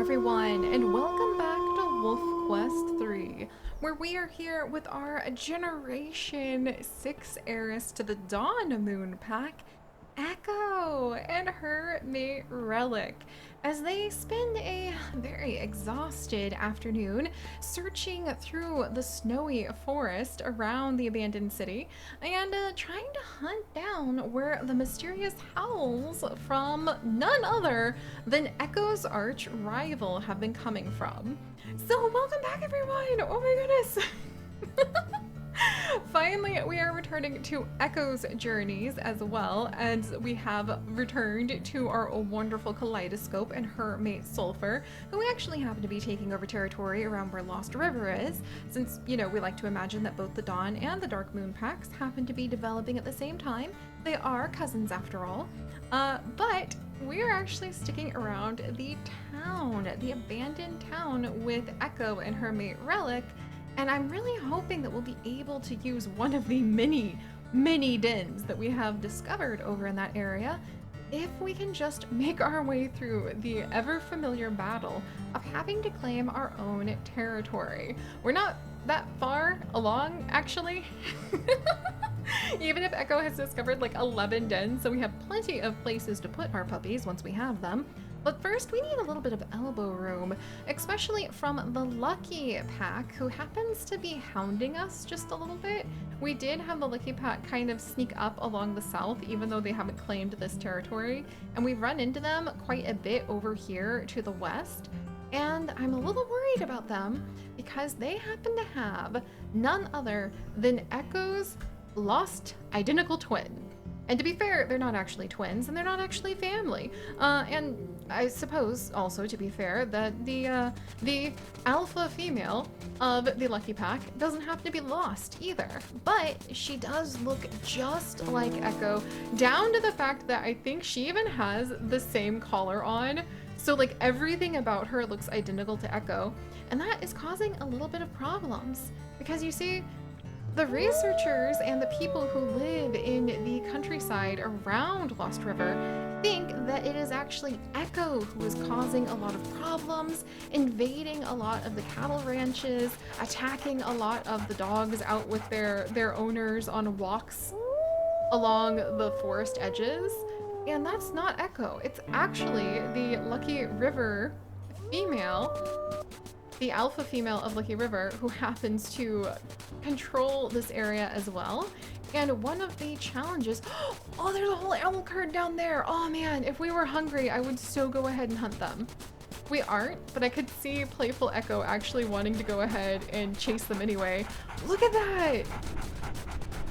everyone, and welcome back to Wolf Quest 3, where we are here with our Generation 6 heiress to the Dawn Moon Pack, Echo, and her mate Relic, as they spend a very exhausted afternoon searching through the snowy forest around the abandoned city and trying to hunt down where the mysterious howls from none other than Echo's arch rival have been coming from. So welcome back, everyone! Oh my goodness! Finally, we are returning to Echo's journeys as well, as we have returned to our wonderful Kaleidoscope and her mate Sulfur, who we actually happen to be taking over territory around where Lost River is, since, you know, we like to imagine that both the Dawn and the Dark Moon packs happen to be developing at the same time. They are cousins after all. But we're actually sticking around the town, the abandoned town with Echo and her mate Relic. And I'm really hoping that we'll be able to use one of the many dens that we have discovered over in that area if we can just make our way through the ever familiar battle of having to claim our own territory. We're not that far along, actually. Even if Echo has discovered like 11 dens, so we have plenty of places to put our puppies once we have them. But first, we need a little bit of elbow room, especially from the Lucky Pack, who happens to be hounding us just a little bit. We did have the Lucky Pack kind of sneak up along the south, even though they haven't claimed this territory, and we've run into them quite a bit over here to the west. And I'm a little worried about them because they happen to have none other than Echo's lost identical twin. And to be fair, they're not actually twins, and they're not actually family. And I suppose, also to be fair, that the alpha female of the Lucky Pack doesn't have to be lost either. But she does look just like Echo, down to the fact that I think she even has the same collar on. So like everything about her looks identical to Echo. And that is causing a little bit of problems. Because you see, the researchers and the people who live in the countryside around Lost River think that it is actually Echo who is causing a lot of problems, invading a lot of the cattle ranches, attacking a lot of the dogs out with their owners on walks along the forest edges. And that's not Echo. It's actually the Lucky River female, the alpha female of Lucky River, who happens to control this area as well. And one of the challenges, oh, there's a whole elk herd down there. Oh man, if we were hungry, I would so go ahead and hunt them. We aren't, but I could see playful Echo actually wanting to go ahead and chase them anyway. Look at that.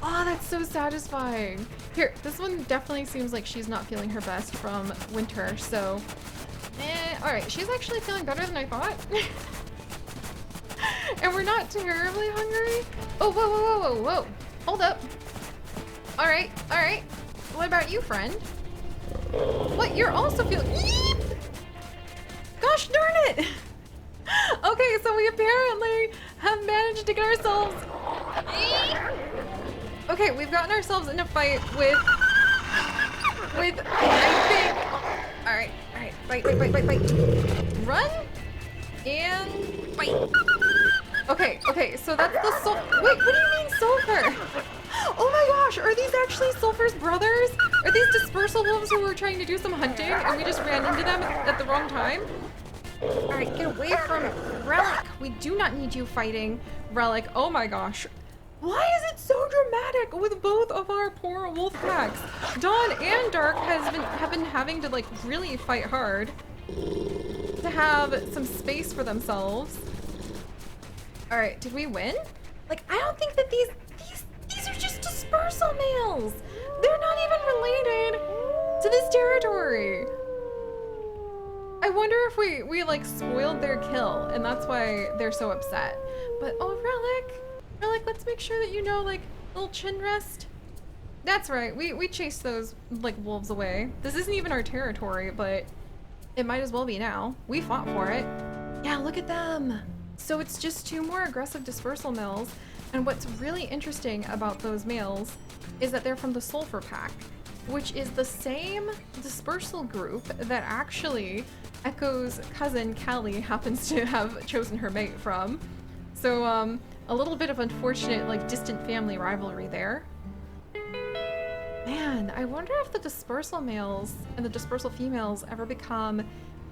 Oh, that's so satisfying. Here, this one definitely seems like she's not feeling her best from winter, so all right, she's actually feeling better than I thought. And we're not terribly hungry. Oh, whoa. Hold up. All right. What about you, friend? What, you're also feeling... Yeep! Gosh darn it. Okay, so we apparently have managed to get ourselves... Okay, we've gotten ourselves in a fight with I think... All right. Bite. Run and bite. Okay, so that's the sulfur. Wait, what do you mean sulfur? Oh my gosh, are these actually Sulfur's brothers? Are these Dispersal wolves who were trying to do some hunting and we just ran into them at the wrong time? All right, get away from Relic. We do not need you fighting Relic. Oh my gosh. Why is it so dramatic with both of our poor wolf packs? Dawn and Dark have been having to like really fight hard to have some space for themselves. All right, did we win? Like, I don't think that these are just Dispersal males. They're not even related to this territory. I wonder if we like spoiled their kill and that's why they're so upset. But oh, Relic, let's make sure that you know, like, little chin rest. That's right, we chased those like wolves away. This isn't even our territory, but it might as well be now. We fought for it. Yeah, look at them. So it's just 2 more aggressive Dispersal males, and what's really interesting about those males is that they're from the Sulfur Pack. which is the same dispersal group that actually Echo's cousin Callie happens to have chosen her mate from. So a little bit of unfortunate, like, distant family rivalry there. Man, I wonder if the dispersal males and the dispersal females ever become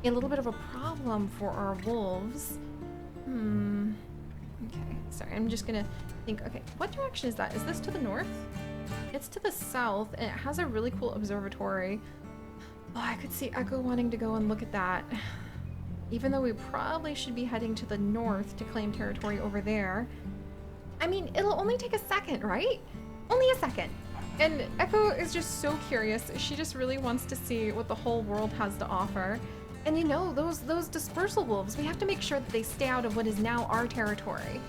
a little bit of a problem for our wolves. Okay, sorry, I'm just gonna think, okay, what direction is that? Is this to the north? It's to the south, and it has a really cool observatory. Oh, I could see Echo wanting to go and look at that. Even though we probably should be heading to the north to claim territory over there. I mean, it'll only take a second, right? Only a second. And Echo is just so curious. She just really wants to see what the whole world has to offer. And you know, those dispersal wolves, we have to make sure that they stay out of what is now our territory.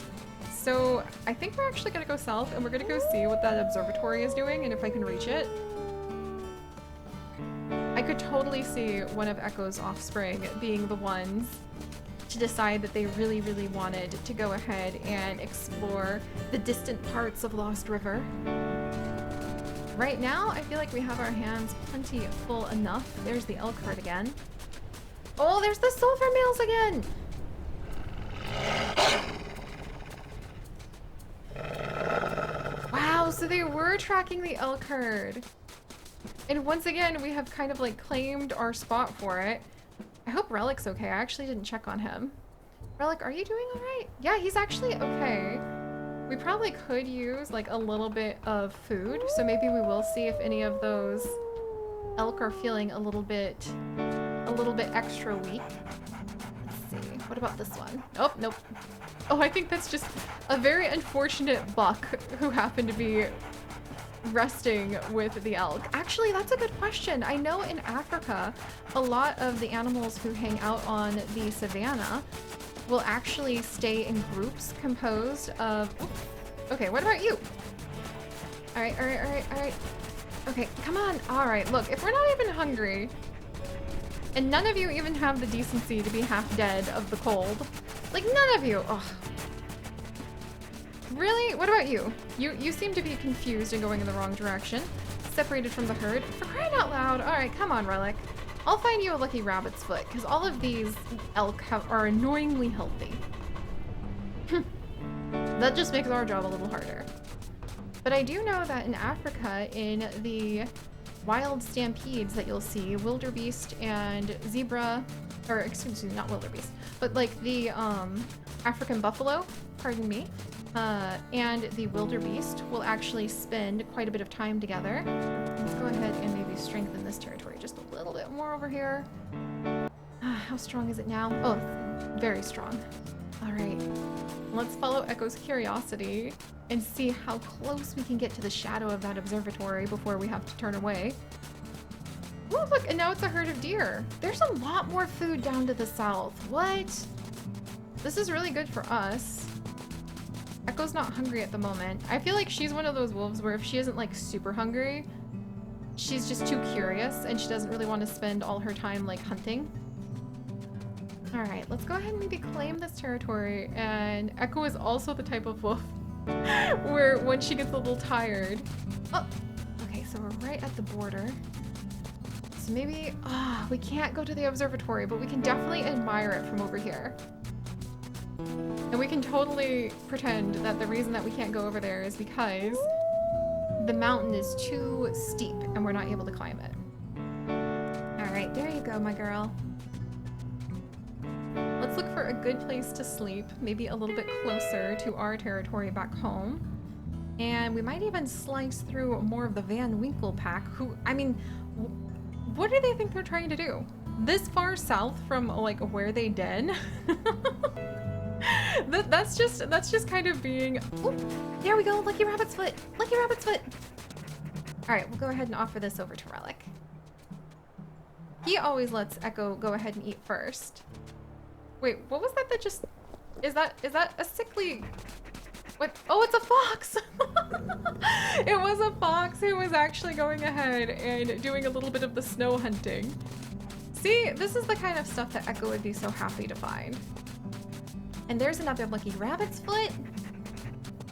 So I think we're actually gonna go south and we're gonna go see what that observatory is doing and if I can reach it. I could totally see one of Echo's offspring being the ones to decide that they really, really wanted to go ahead and explore the distant parts of Lost River. Right now, I feel like we have our hands plenty full enough. There's the elk herd again. Oh, there's the sulfur males again! Wow, so they were tracking the elk herd. And once again, we have kind of like claimed our spot for it. I hope Relic's okay. I actually didn't check on him. Relic, are you doing all right? Yeah, he's actually okay. We probably could use like a little bit of food, so maybe we will see if any of those elk are feeling a little bit extra weak. Let's see. What about this one? Oh, nope. Oh, I think that's just a very unfortunate buck who happened to be resting with the elk. Actually, that's a good question. I know in Africa, a lot of the animals who hang out on the savannah will actually stay in groups composed of... Oops. Okay, what about you? All right, all right, all right, all right. Okay, come on. All right, look, if we're not even hungry, and none of you even have the decency to be half dead of the cold, like none of you. Ugh. Really? What about you? You seem to be confused and going in the wrong direction. Separated from the herd. For crying out loud. All right, come on, Relic. I'll find you a lucky rabbit's foot, because all of these elk are annoyingly healthy. That just makes our job a little harder. But I do know that in Africa, in the wild stampedes that you'll see, wildebeest and zebra, or excuse me, not wildebeest, but like the African buffalo, pardon me, and the wildebeest will actually spend quite a bit of time together. Let's go ahead and maybe strengthen this territory just a little bit more over here. How strong is it now? Oh, very strong. All right, let's follow Echo's curiosity and see how close we can get to the shadow of that observatory before we have to turn away. Oh, look, and now it's a herd of deer. There's a lot more food down to the south. What? This is really good for us. Echo's not hungry at the moment. I feel like she's one of those wolves where if she isn't like super hungry, she's just too curious and she doesn't really want to spend all her time like hunting. All right, let's go ahead and maybe claim this territory. And Echo is also the type of wolf where when she gets a little tired. Oh, okay, so we're right at the border. So maybe, we can't go to the observatory, but we can definitely admire it from over here. And we can totally pretend that the reason that we can't go over there is because the mountain is too steep and we're not able to climb it. All right, there you go, my girl. Let's look for a good place to sleep, maybe a little bit closer to our territory back home. And we might even slice through more of the Van Winkle pack, who, I mean, what do they think they're trying to do? This far south from like where they den? That's just kind of being, ooh, there we go, lucky rabbit's foot, lucky rabbit's foot. All right, we'll go ahead and offer this over to Relic. He always lets Echo go ahead and eat first. Wait, what was that just, is that a sickly, what? Oh, it's a fox. It was a fox who was actually going ahead and doing a little bit of the snow hunting. See, this is the kind of stuff that Echo would be so happy to find. And there's another lucky rabbit's foot.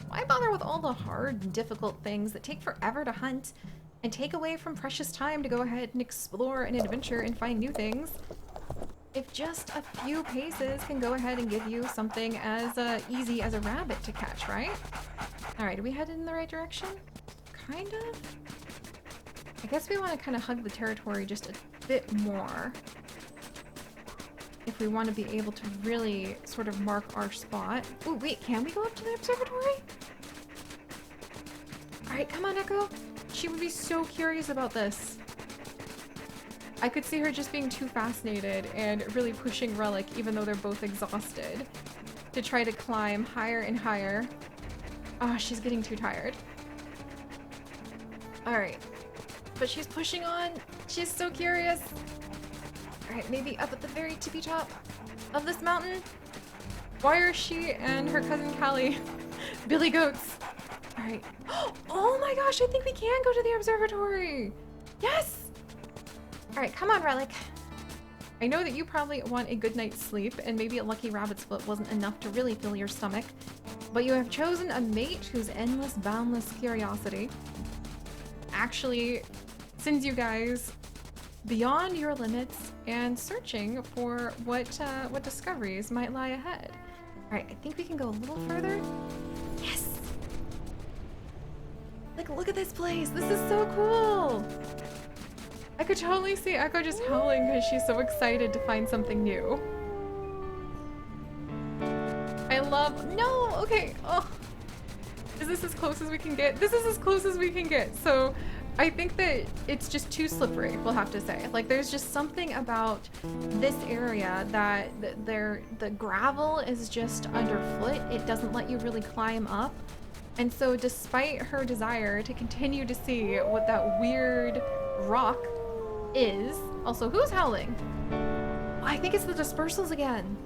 Why bother with all the hard and difficult things that take forever to hunt? and take away from precious time to go ahead and explore and adventure and find new things, if just a few paces can go ahead and give you something as easy as a rabbit to catch, right? All right, are we headed in the right direction? Kind of? I guess we want to kind of hug the territory just a bit more if we want to be able to really sort of mark our spot. Oh, wait, can we go up to the observatory? All right, come on, Echo. She would be so curious about this. I could see her just being too fascinated and really pushing Relic, even though they're both exhausted, to try to climb higher and higher. Ah, she's getting too tired. All right, but she's pushing on. She's so curious. All right, maybe up at the very tippy top of this mountain. Why are she and her cousin Callie Billy Goats? All right. Oh my gosh, I think we can go to the observatory. Yes. All right, come on, Relic. I know that you probably want a good night's sleep, and maybe a lucky rabbit's foot wasn't enough to really fill your stomach, but you have chosen a mate whose endless, boundless curiosity actually sends you guys beyond your limits and searching for what discoveries might lie ahead. All right, I think we can go a little further. Yes! Like, look at this place. This is so cool. I could totally see Echo just howling because she's so excited to find something new. I love... No! Okay. Oh. Is this as close as we can get? This is as close as we can get. So I think that it's just too slippery, we'll have to say. Like, there's just something about this area that the gravel is just underfoot. It doesn't let you really climb up. And so despite her desire to continue to see what that weird rock is... Also, who's howling? I think it's the Dispersals again.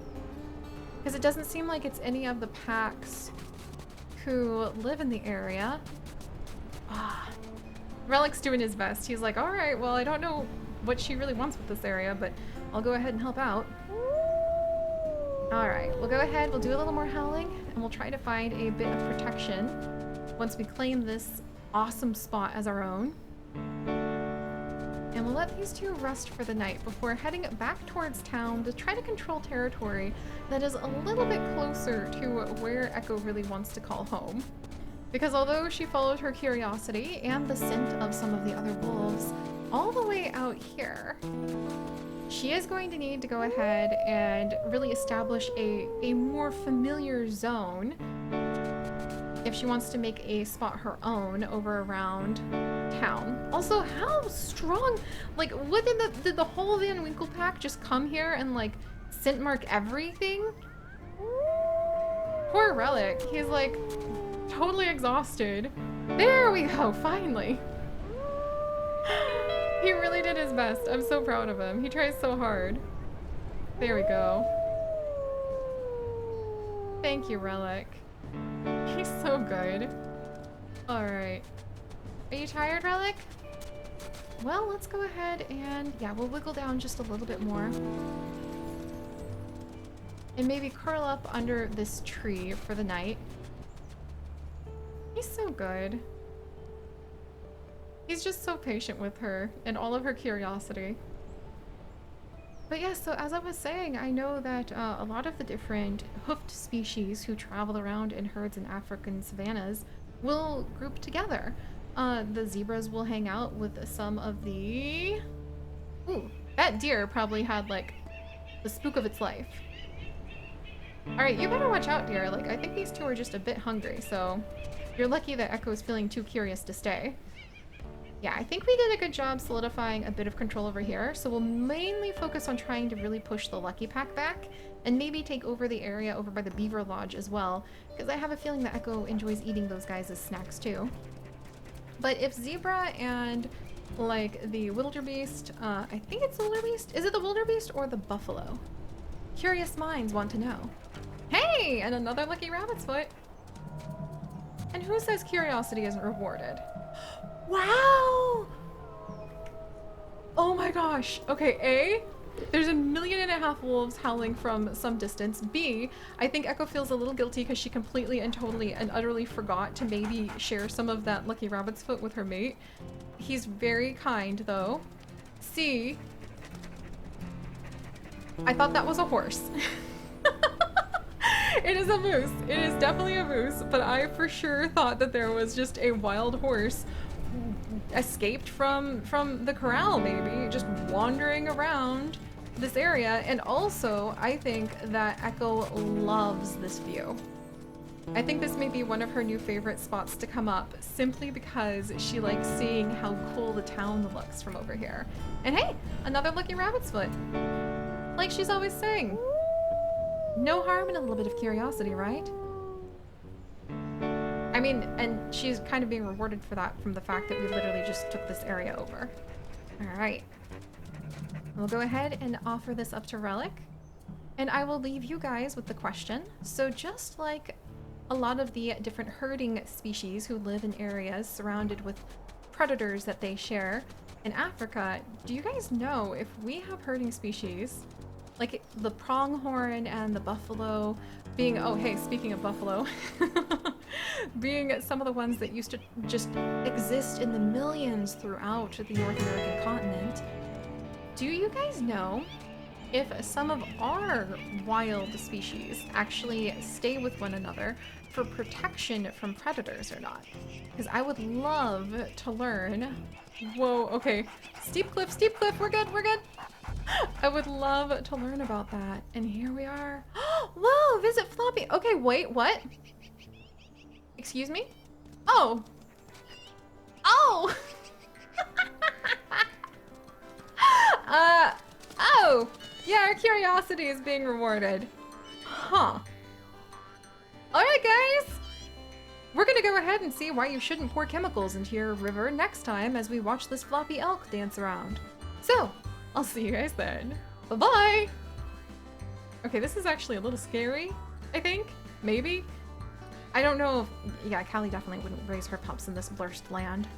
Because it doesn't seem like it's any of the packs who live in the area. Ah, Relic's doing his best. He's like, all right, well, I don't know what she really wants with this area, but I'll go ahead and help out. All right, we'll go ahead, we'll do a little more howling, and we'll try to find a bit of protection once we claim this awesome spot as our own. And we'll let these two rest for the night before heading back towards town to try to control territory that is a little bit closer to where Echo really wants to call home. Because although she followed her curiosity and the scent of some of the other wolves all the way out here, she is going to need to go ahead and really establish a more familiar zone if she wants to make a spot her own over around town. Also, how strong, like, what did the whole Van Winkle pack just come here and like scent mark everything? Poor Relic, he's like totally exhausted. There we go, finally. He really did his best. I'm so proud of him. He tries so hard. There we go. Thank you, Relic. He's so good. Alright. Are you tired, Relic? Well, let's go ahead and... yeah, we'll wiggle down just a little bit more. And maybe curl up under this tree for the night. He's so good. He's just so patient with her and all of her curiosity. But yeah, so as I was saying, I know that a lot of the different hoofed species who travel around in herds in African savannas will group together. The zebras will hang out with some of the... Ooh, that deer probably had like the spook of its life. Alright, you better watch out, dear. Like, I think these two are just a bit hungry, so you're lucky that Echo is feeling too curious to stay. Yeah, I think we did a good job solidifying a bit of control over here, so we'll mainly focus on trying to really push the Lucky Pack back, and maybe take over the area over by the Beaver Lodge as well, because I have a feeling that Echo enjoys eating those guys as snacks too. But if Zebra and, like, the wildebeest, I think it's the wildebeest? Is it the wildebeest or the buffalo? Curious minds want to know. Hey! And another lucky rabbit's foot! And who says curiosity isn't rewarded? Wow! Oh my gosh. Okay, A, There's 1.5 million wolves howling from some distance. B, I think Echo feels a little guilty because she completely and totally and utterly forgot to maybe share some of that lucky rabbit's foot with her mate. He's very kind, though. C, I thought that was a horse. It is a moose. It is definitely a moose, but I for sure thought that there was just a wild horse escaped from the corral, maybe, just wandering around this area. And also, I think that Echo loves this view. I think this may be one of her new favorite spots to come up, simply because she likes seeing how cool the town looks from over here. And hey, another lucky rabbit's foot. Like she's always saying. No harm in a little bit of curiosity, right? I mean, and she's kind of being rewarded for that from the fact that we literally just took this area over. All right. We'll go ahead and offer this up to Relic. And I will leave you guys with the question. So just like a lot of the different herding species who live in areas surrounded with predators that they share in Africa, do you guys know if we have herding species like the pronghorn and the buffalo being, oh hey, speaking of buffalo, being some of the ones that used to just exist in the millions throughout the North American continent, do you guys know if some of our wild species actually stay with one another for protection from predators or not? Because I would love to learn. Whoa, okay. Steep cliff, we're good, we're good. I would love to learn about that. And here we are. Whoa, visit Floppy. Okay, wait, what? Excuse me? Oh. Oh. Oh. Yeah, our curiosity is being rewarded. Huh. Alright, guys. We're gonna go ahead and see why you shouldn't pour chemicals into your river next time as we watch this floppy elk dance around. So, I'll see you guys then. Bye-bye! Okay, this is actually a little scary, I think. Maybe. I don't know if... Yeah, Callie definitely wouldn't raise her pups in this blurst land.